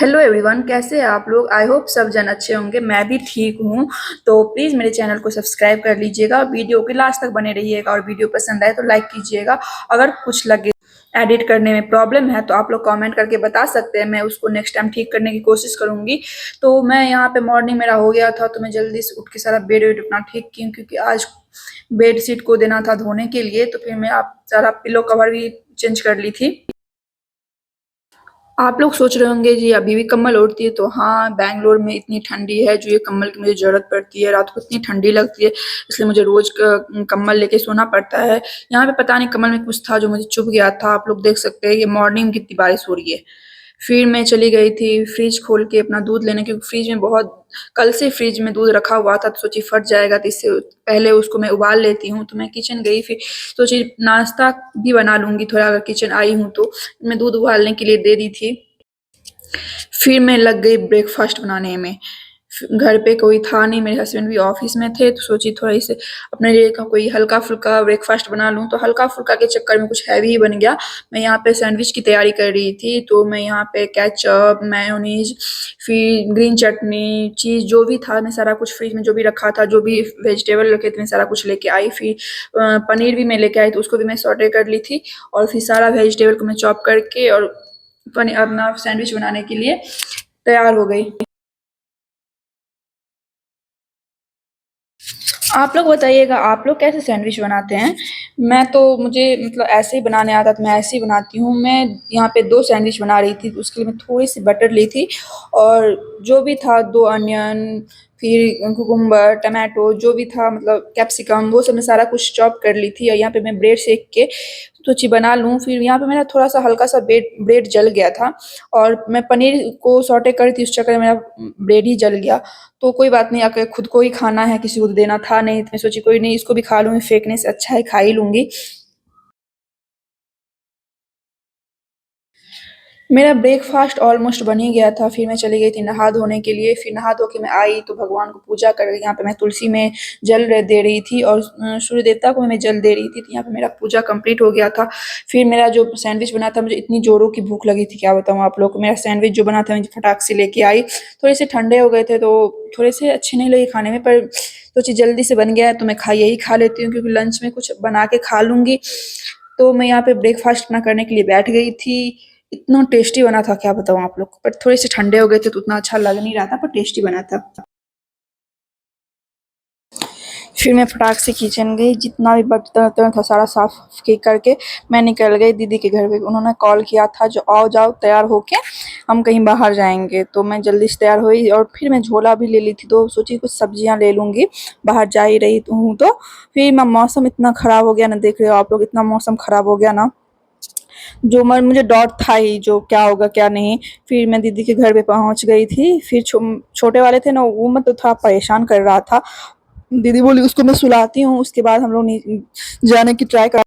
Hello everyone, कैसे हैं आप लोग। आई होप सब जन अच्छे होंगे। मैं भी ठीक हूँ। तो प्लीज़ मेरे चैनल को सब्सक्राइब कर लीजिएगा, वीडियो के लास्ट तक बने रहिएगा और वीडियो पसंद आए तो लाइक कीजिएगा। अगर कुछ लगे एडिट करने में प्रॉब्लम है तो आप लोग कमेंट करके बता सकते हैं, मैं उसको नेक्स्ट टाइम ठीक करने की कोशिश करूँगी। तो मैं यहाँ पे मॉर्निंग मेरा हो गया था तो मैं जल्दी से उठ के सारा बेड वेड अपना ठीक की, क्योंकि आज बेड शीट को देना था धोने के लिए। तो फिर मैं आप सारा पिलो कवर भी चेंज कर ली थी। आप लोग सोच रहे होंगे जी अभी भी कम्बल ओढ़ती है, तो हाँ, बैंगलोर में इतनी ठंडी है जो ये कम्बल की मुझे ज़रूरत पड़ती है। रात को इतनी ठंडी लगती है, इसलिए मुझे रोज़ कम्बल लेके सोना पड़ता है। यहाँ पे पता नहीं कम्बल में कुछ था जो मुझे चुभ गया था। आप लोग देख सकते हैं ये मॉर्निंग में कितनी बारिश हो रही है। फिर मैं चली गई थी फ्रिज खोल के अपना दूध लेने, क्योंकि फ्रिज में बहुत कल से फ्रिज में दूध रखा हुआ था, तो सोची फट जाएगा, तो इससे पहले उसको मैं उबाल लेती हूँ। तो मैं किचन गई, फिर सोची नाश्ता भी बना लूँगी थोड़ा, अगर किचन आई हूँ तो। मैं दूध उबालने के लिए दे दी थी। फिर मैं लग गई ब्रेकफास्ट बनाने में। घर पे कोई था नहीं, मेरे हस्बैंड भी ऑफिस में थे, तो सोची थोड़ा इसे अपने लिए कोई हल्का फुल्का ब्रेकफास्ट बना लूँ। तो हल्का फुल्का के चक्कर में कुछ हैवी ही बन गया। मैं यहाँ पे सैंडविच की तैयारी कर रही थी, तो मैं यहाँ पे केचप, मेयोनीज, फिर ग्रीन चटनी, चीज़ जो भी था मैं सारा कुछ फ्रिज में जो भी रखा था, जो भी वेजिटेबल रखे थे मैं सारा कुछ लेके आई। फिर पनीर भी मैं लेके आई, तो उसको भी मैं सॉटे कर ली थी। और फिर सारा वेजिटेबल को मैं चॉप करके और अपना सैंडविच बनाने के लिए तैयार हो गई। आप लोग बताइएगा, आप लोग कैसे सैंडविच बनाते हैं। मैं तो मुझे मतलब ऐसे ही बनाने आता, तो मैं ऐसे ही बनाती हूँ। मैं यहाँ पे 2 सैंडविच बना रही थी, तो उसके लिए मैं थोड़ी-सी बटर ली थी और जो भी था 2 अनियन, फिर कुकुम्बर, टमाटो जो भी था, मतलब कैप्सिकम, वो सब मैं सारा कुछ चॉप कर ली थी। और यहाँ पे मैं ब्रेड सेक के सोची बना लूँ। फिर यहाँ पे मेरा थोड़ा-सा हल्का-सा ब्रेड जल गया था और मैं पनीर को सौटे कर रही थी, उस चक्कर में मेरा ब्रेड ही जल गया। तो कोई बात नहीं, आके खुद को ही खाना है, किसी को तो देना था नहीं, तो मैं सोची कोई नहीं, इसको भी खा लूँगी, फेंकने से अच्छा है खा ही लूँगी। मेरा ब्रेकफ़ास्ट ऑलमोस्ट बन ही गया था। फिर मैं चली गई थी नहा धोने के लिए। फिर नहा धो के मैं आई तो भगवान को पूजा कर रही, यहाँ पे मैं तुलसी में जल दे रही थी और सूर्य देवता को मैं जल दे रही थी। तो यहाँ पे मेरा पूजा कंप्लीट हो गया था। फिर मेरा जो सैंडविच बना था, मुझे इतनी ज़ोरों की भूख लगी थी, क्या बताऊँ आप लोग को। मेरा सैंडविच जो बना था मैं फटाक से लेके आई। थोड़े से ठंडे हो गए थे तो थोड़े से अच्छे नहीं लगे खाने में, पर सोची जल्दी से बन गया है तो मैं यही खा लेती हूँ, क्योंकि लंच में कुछ बना के खा लूँगी। तो मैं यहाँ पे ब्रेकफ़ास्ट अपना करने के लिए बैठ गई थी। इतना टेस्टी बना था, क्या बताऊँ आप लोग को। पर थोड़े से ठंडे हो गए थे तो उतना अच्छा लग नहीं रहा था, पर टेस्टी बना था। फिर मैं फटाक से किचन गई, जितना भी बर्तन था सारा साफ करके मैं निकल गई दीदी के घर पे। उन्होंने कॉल किया था जो आओ जाओ तैयार होके हम कहीं बाहर जाएंगे। तो मैं जल्दी से तैयार हुई और फिर मैं झोला भी ले ली थी, तो सोची कुछ सब्जियां ले लूँगी, बाहर जा ही रही हूँ तो। फिर मैं मौसम इतना ख़राब हो गया ना, देख रहे हो आप लोग, इतना मौसम ख़राब हो गया ना, जो मन मुझे डॉट था ही जो क्या होगा क्या नहीं। फिर मैं दीदी के घर पे पहुंच गई थी। फिर छोटे वाले थे ना, वो मतलब थोड़ा परेशान कर रहा था। दीदी बोली उसको मैं सुलाती हूँ, उसके बाद हम लोग जाने की ट्राई कर,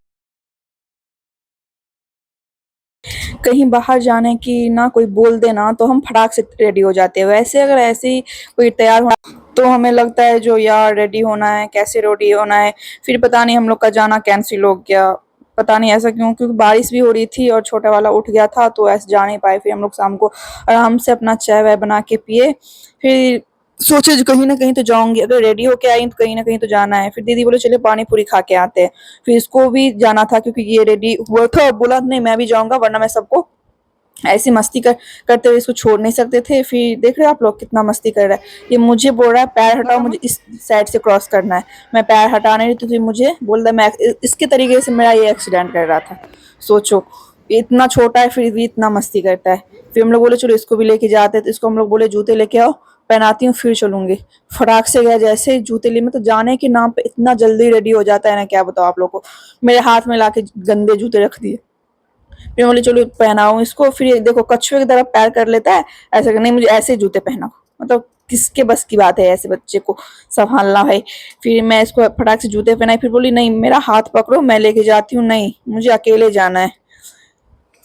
कहीं बाहर जाने की ना कोई बोल देना तो हम फटाक से रेडी हो जाते हैं। वैसे अगर ऐसे ही कोई तैयार हो तो हमें लगता है जो यार रेडी होना है, कैसे रेडी होना है। फिर पता नहीं हम लोग का जाना कैंसिल हो गया, पता नहीं ऐसा क्यों, क्योंकि बारिश भी हो रही थी और छोटा वाला उठ गया था तो ऐसे जा नहीं पाए। फिर हम लोग शाम को आराम से अपना चाय वाय बना के पिए। फिर सोचे जो कहीं ना कहीं तो जाऊंगी, अगर रेडी होके आई तो कहीं ना कहीं तो जाना है। फिर दीदी बोले चले पानी पूरी खा के आते हैं। फिर इसको भी जाना था, क्योंकि ये रेडी हुआ था, बोला नहीं मैं भी जाऊंगा, वरना मैं सबको ऐसी मस्ती करते हुए इसको छोड़ नहीं सकते थे। फिर देख रहे हो आप लोग कितना मस्ती कर रहा है। ये मुझे बोल रहा है पैर हटाओ, मुझे इस साइड से क्रॉस करना है। मैं पैर हटा नहीं रही थी, तो मुझे बोल रहा है मैं इसके तरीके से मेरा ये एक्सीडेंट कर रहा था। सोचो, ये इतना छोटा है फिर भी इतना मस्ती करता है। फिर हम लोग बोले चलो इसको भी लेके जाते हैं, तो इसको हम लोग बोले जूते लेके आओ, पहनाती हूँ फिर चलूंगी। फटाक से गया, जैसे ही जूते लिए, मतलब जाने के नाम पे इतना जल्दी रेडी हो जाता है ना, क्या बताओ आप लोग को। मेरे हाथ में लाके गंदे जूते रख दिए। फिर बोले चलो पहनाऊं इसको। फिर ये देखो कछुए की तरह पैर कर लेता है, ऐसा नहीं मुझे ऐसे जूते पहनाओ। मतलब किसके बस की बात है ऐसे बच्चे को संभालना भाई। फिर मैं इसको फटाक से जूते पहनाई, फिर बोली नहीं मेरा हाथ पकड़ो मैं लेके जाती हूँ, नहीं मुझे अकेले जाना है।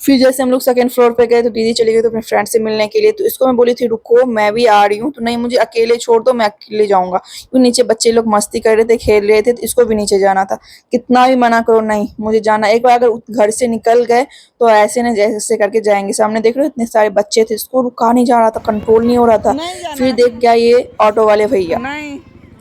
फिर जैसे हम लोग सेकंड फ्लोर पे गए तो दीदी चली गई तो अपने फ्रेंड से मिलने के लिए, तो इसको मैं बोली थी रुको मैं भी आ रही हूँ, तो नहीं मुझे अकेले छोड़ दो, मैं अकेले जाऊंगा, क्योंकि नीचे बच्चे लोग मस्ती कर रहे थे, खेल रहे थे, तो इसको भी नीचे जाना था। कितना भी मना करो नहीं मुझे जाना, एक बार अगर घर से निकल गए तो ऐसे न जैसे करके जाएंगे। सामने देख रहे हो इतने सारे बच्चे थे, इसको रुका नहीं जा रहा था, कंट्रोल नहीं हो रहा था। फिर देख गया ये ऑटो वाले भैया,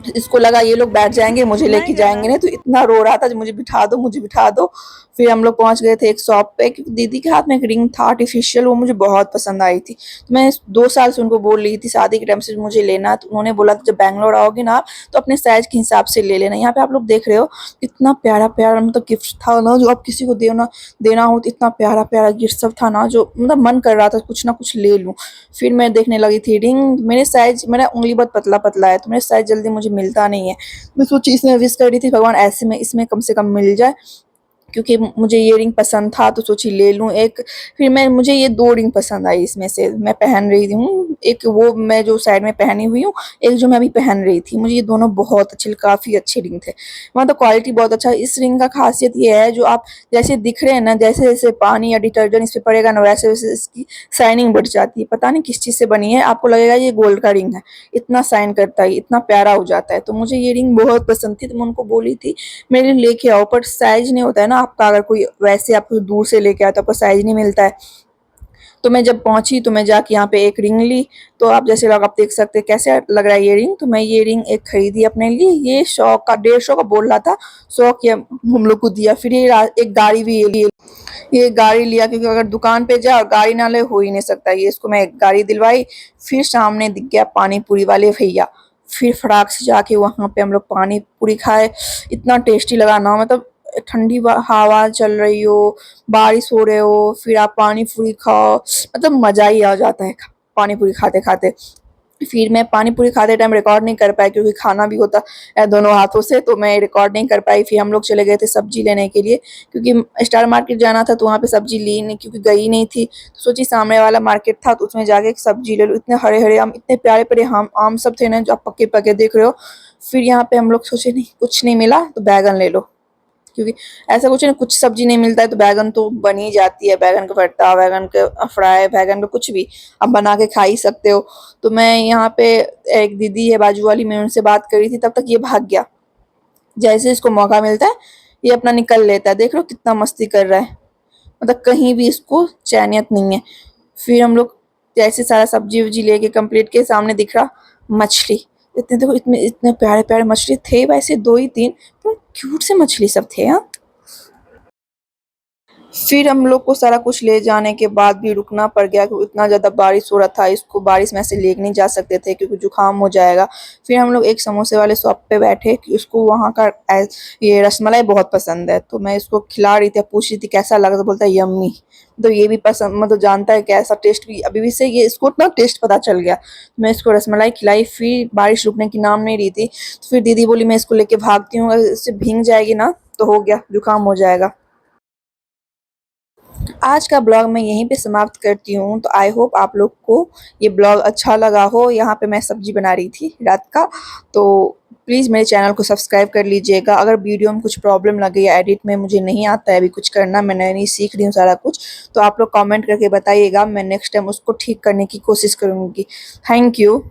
इसको लगा ये लोग बैठ जाएंगे मुझे लेके जाएंगे नहीं, तो इतना रो रहा था मुझे बिठा दो मुझे बिठा दो। फिर हम लोग पहुंच गए थे एक शॉप पे, क्योंकि दीदी के हाथ में एक रिंग था आर्टिफिशियल, वो मुझे बहुत पसंद आई थी। तो मैं 2 साल से उनको बोल रही थी शादी के टाइम से मुझे लेना, तो उन्होंने बोला जब बैंगलोर आओगे ना आप तो अपने साइज के हिसाब से ले लेना। यहाँ पे आप लोग देख रहे हो इतना प्यारा प्यारा मतलब गिफ्ट था ना, जो आप किसी को देना देना हो तो इतना प्यारा प्यारा गिफ्ट सब था ना, जो मतलब मन कर रहा था कुछ ना कुछ ले लूँ। फिर मैं देखने लगी थी रिंग, मेरे साइज मेरा उंगली बहुत पतला पतला है, तो मेरा साइज जल्दी मुझे मिलता नहीं है। मैं सोची इसमें विश कर रही थी भगवान ऐसे में इसमें कम से कम मिल जाए, क्योंकि मुझे ये रिंग पसंद था तो सोची ले लूँ एक। फिर मैं मुझे ये 2 रिंग पसंद आई, इसमें से मैं पहन रही हूँ, एक वो मैं जो साइड में पहनी हुई हूँ, एक जो मैं अभी पहन रही थी। मुझे ये दोनों बहुत अच्छे काफ़ी अच्छे रिंग थे, मतलब क्वालिटी बहुत अच्छा है। इस रिंग का खासियत ये है जो आप जैसे दिख रहे हैं ना, जैसे जैसे पानी या डिटर्जेंट इस पर पड़ेगा ना वैसे वैसे इसकी शाइनिंग बढ़ जाती है। पता नहीं किस चीज़ से बनी है, आपको लगेगा ये गोल्ड का रिंग है, इतना शाइन करता है, इतना प्यारा हो जाता है। तो मुझे ये रिंग बहुत पसंद थी, तो मैं उनको बोली थी मेरे लिए लेके आओ, पर साइज नहीं होता है ना आपका, अगर कोई वैसे आपको दूर से लेके आया तो आपको साइज नहीं मिलता है। तो मैं जब पहुंची तो मैं जाके यहाँ पे एक रिंग ली, तो आप जैसे लोग आप देख सकते हैं कैसे लग रहा है ये रिंग। तो मैं ये रिंग एक खरीदी अपने लिए, ये 100 का 150 का बोल रहा था, 100 की हम लोग को दिया। फिर ये एक गाड़ी भी ये गाड़ी लिया, क्योंकि अगर दुकान पे जाओ गाड़ी ना ले हो ही नहीं सकता, ये इसको मैं एक गाड़ी दिलवाई। फिर सामने दिख गया पानी पूरी वाले भैया, फिर फटाक से जाके वहाँ पे हम लोग पानी पूरी खाए। इतना टेस्टी लगा ना, मतलब ठंडी हवा चल रही हो, बारिश हो रहे हो, फिर आप पानी पूरी खाओ, मतलब मजा ही आ जाता है पानी पूरी खाते खाते। फिर मैं पानी पूरी खाते टाइम रिकॉर्ड नहीं कर पाई, क्योंकि खाना भी होता है दोनों हाथों से, तो मैं रिकॉर्ड नहीं कर पाई। फिर हम लोग चले गए थे सब्जी लेने के लिए, क्योंकि स्टार मार्केट जाना था, तो वहाँ पे सब्जी ली नहीं, क्योंकि गई नहीं थी, तो सोची सामने वाला मार्केट था तो उसमें जाके एक सब्जी ले लो। इतने हरे हरे आम, इतने प्यारे प्यारे आम सब थे ना, जो आप पक्के पके देख रहे हो। फिर यहाँ पे हम लोग सोचे नहीं कुछ नहीं मिला तो बैगन ले लो, क्योंकि ऐसा कुछ नहीं, कुछ सब्जी नहीं मिलता है तो बैगन तो बन ही जाती है, बैगन का भरता, बैगन का फ्राई, बैगन का कुछ भी आप बना के खा ही सकते हो। तो मैं यहाँ पे एक दीदी है बाजू वाली, मैं उनसे बात कर रही थी, तब तक ये भाग गया। जैसे इसको मौका मिलता है ये अपना निकल लेता है, देख लो कितना मस्ती कर रहा है, मतलब कहीं भी इसको चैनियत नहीं है। फिर हम लोग जैसे सारा सब्जी वब्जी लेके कंप्लीट के, सामने दिख रहा मछली, इतने देखो इतने इतने प्यारे प्यारे मछली थे, वैसे 2 ही 3 पर क्यूट से मछली सब थे। हाँ, फिर हम लोग को सारा कुछ ले जाने के बाद भी रुकना पड़ गया, क्योंकि इतना ज़्यादा बारिश हो रहा था, इसको बारिश में ऐसे ले नहीं जा सकते थे क्योंकि जुकाम हो जाएगा। फिर हम लोग एक समोसे वाले शॉप पे बैठे कि उसको वहाँ का ये रसमलाई बहुत पसंद है, तो मैं इसको खिला रही थी, पूछ रही थी कैसा लगा, तो बोलता है यम्मी। तो ये भी पसंद मतलब जानता है कैसा टेस्ट भी अभी भी से, ये इसको इतना टेस्ट पता चल गया। मैं इसको रसमलाई खिलाई, फिर बारिश रुकने की नाम नहीं रही थी, तो फिर दीदी बोली मैं इसको लेके भागती हूँ, अगर इससे भीग जाएगी ना तो हो गया, जुकाम हो जाएगा। आज का ब्लॉग मैं यहीं पे समाप्त करती हूँ। तो आई होप आप लोग को ये ब्लॉग अच्छा लगा हो। यहाँ पे मैं सब्जी बना रही थी रात का, तो प्लीज़ मेरे चैनल को सब्सक्राइब कर लीजिएगा। अगर वीडियो में कुछ प्रॉब्लम लगे या एडिट में मुझे नहीं आता है अभी कुछ करना, मैं नई नई सीख रही हूँ सारा कुछ, तो आप लोग कमेंट करके बताइएगा, मैं नेक्स्ट टाइम उसको ठीक करने की कोशिश करूँगी। Thank you.